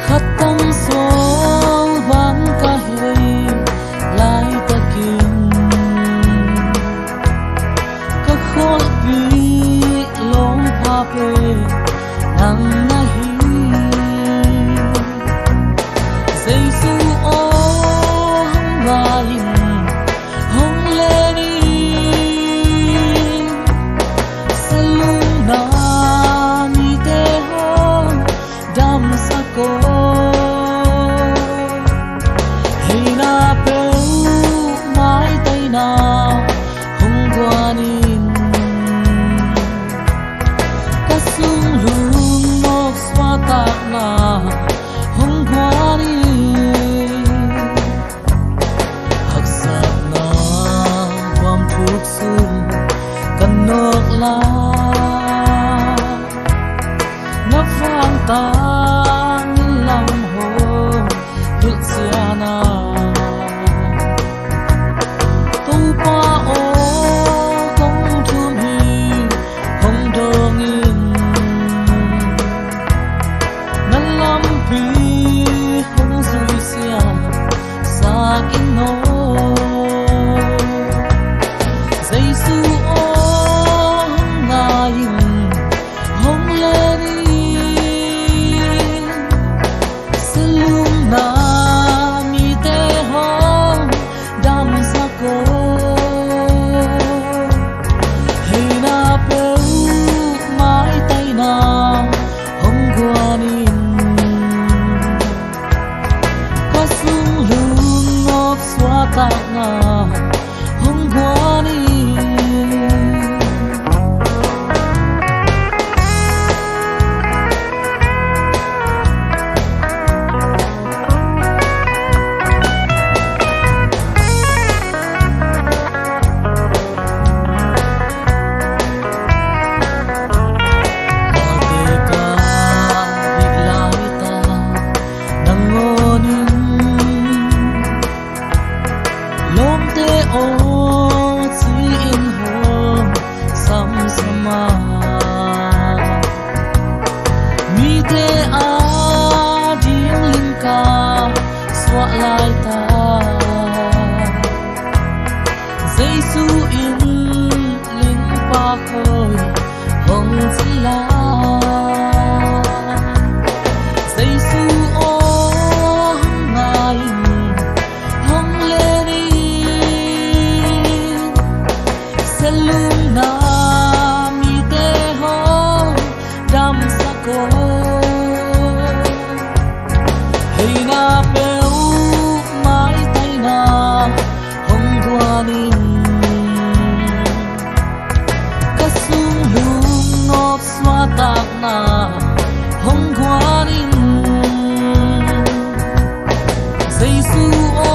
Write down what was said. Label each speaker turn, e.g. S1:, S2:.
S1: khát tâm số vắng cả hơi lại ta kinh các khối vì lông pha về nắng nahi Giêsu ô hông hông lê đi salung na mi te ho dam sa ko hey na pe mai tai na hong guanin kasung lung nok swata na hong guanin haksat na kwam thuk sum kanok la na phang ta lam ho hil siana tu pa o kong thum hi hong dong in nan lam pi hong zui sia sa kin no Giêsu ô ngài hong lên salung na mi te ho dam sa ko hey na pe mai tai na hong guanin kasung lung ngok swata na hong guanin mi te a ding ling ka swa lai ta Giêsu in ling pa khơi hong chi la Giêsu ô ngài hong lên đi salung na mi te ho dam sa ko hey na pe mai tai na hong guanin kasung lung ngok swata na hong guanin Giêsu ô